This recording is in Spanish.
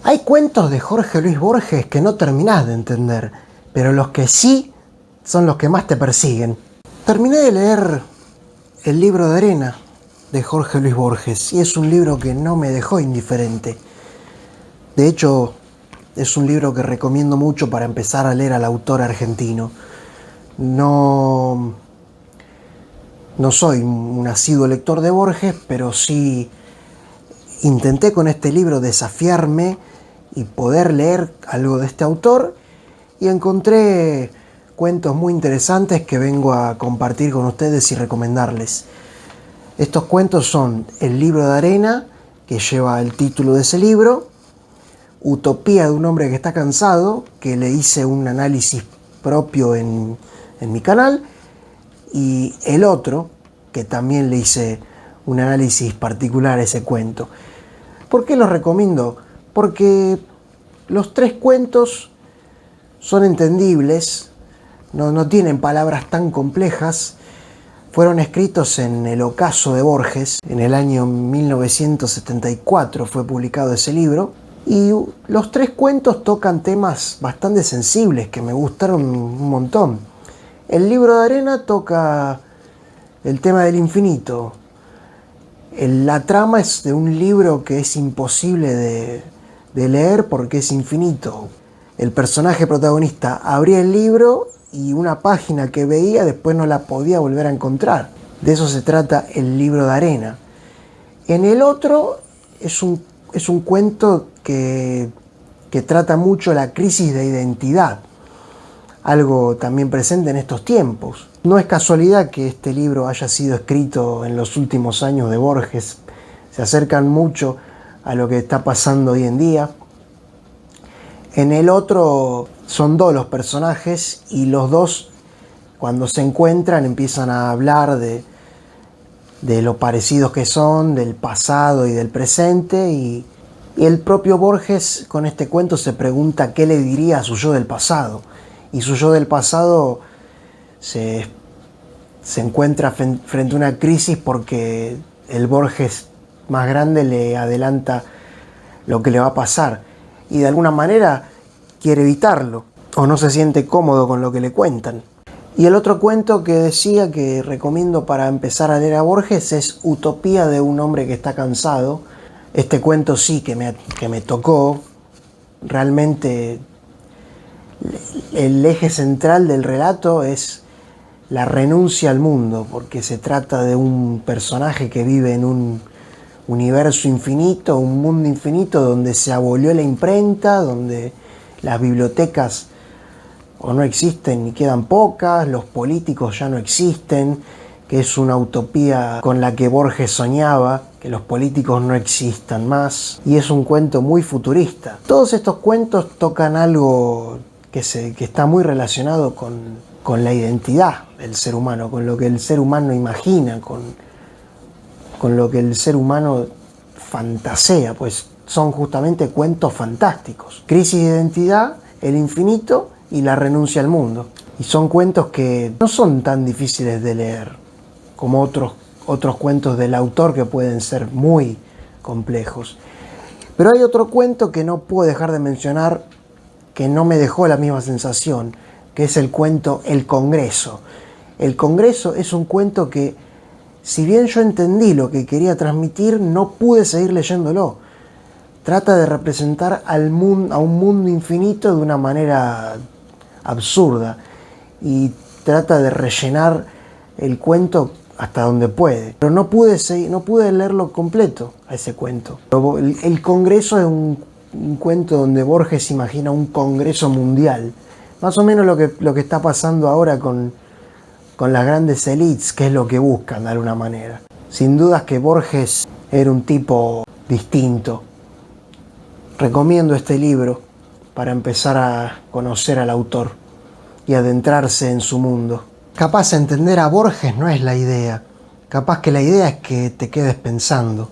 Hay cuentos de Jorge Luis Borges que no terminás de entender, pero los que sí son los que más te persiguen. Terminé de leer El libro de arena de Jorge Luis Borges y es un libro que no me dejó indiferente. De hecho, es un libro que recomiendo mucho para empezar a leer al autor argentino. No soy un asiduo lector de Borges, pero sí intenté con este libro desafiarme y poder leer algo de este autor, y encontré cuentos muy interesantes que vengo a compartir con ustedes y recomendarles. Estos cuentos son El libro de arena, que lleva el título de ese libro, Utopía de un hombre que está cansado, que le hice un análisis propio en mi canal, y El otro, que también le hice un análisis particular a ese cuento. ¿Por qué los recomiendo? Porque los tres cuentos son entendibles, no tienen palabras tan complejas, fueron escritos en el ocaso de Borges, en el año 1974 fue publicado ese libro, y los tres cuentos tocan temas bastante sensibles que me gustaron un montón. El libro de arena toca el tema del infinito. La trama es de un libro que es imposible de leer porque es infinito. El personaje protagonista abría el libro y una página que veía después no la podía volver a encontrar. De eso se trata El libro de arena. En el otro es un cuento que trata mucho la crisis de identidad, algo también presente en estos tiempos. No es casualidad que este libro haya sido escrito en los últimos años de Borges. Se acercan mucho a lo que está pasando hoy en día. En el otro son dos los personajes y los dos, cuando se encuentran, empiezan a hablar de lo parecidos que son, del pasado y del presente, y el propio Borges con este cuento se pregunta qué le diría a su yo del pasado. Y su yo del pasado se encuentra frente a una crisis porque el Borges más grande le adelanta lo que le va a pasar. Y de alguna manera quiere evitarlo, o no se siente cómodo con lo que le cuentan. Y el otro cuento que decía que recomiendo para empezar a leer a Borges es Utopía de un hombre que está cansado. Este cuento sí que me tocó. Realmente el eje central del relato es la renuncia al mundo, porque se trata de un personaje que vive en un universo infinito, un mundo infinito donde se abolió la imprenta, donde las bibliotecas o no existen ni quedan pocas, los políticos ya no existen, que es una utopía con la que Borges soñaba, que los políticos no existan más, y es un cuento muy futurista. Todos estos cuentos tocan algo que está muy relacionado con la identidad del ser humano, con lo que el ser humano imagina, con lo que el ser humano fantasea, pues son justamente cuentos fantásticos. Crisis de identidad, el infinito y la renuncia al mundo. Y son cuentos que no son tan difíciles de leer como otros cuentos del autor que pueden ser muy complejos. Pero hay otro cuento que no puedo dejar de mencionar, que no me dejó la misma sensación, que es el cuento El Congreso. El Congreso es un cuento que, si bien yo entendí lo que quería transmitir, no pude seguir leyéndolo. Trata de representar a un mundo infinito de una manera absurda y trata de rellenar el cuento hasta donde puede. Pero no pude leerlo completo a ese cuento. El Congreso es un cuento donde Borges imagina un congreso mundial. Más o menos lo que está pasando ahora con las grandes élites, que es lo que buscan de alguna manera. Sin dudas que Borges era un tipo distinto. Recomiendo este libro para empezar a conocer al autor y adentrarse en su mundo. Capaz entender a Borges no es la idea. Capaz que la idea es que te quedes pensando.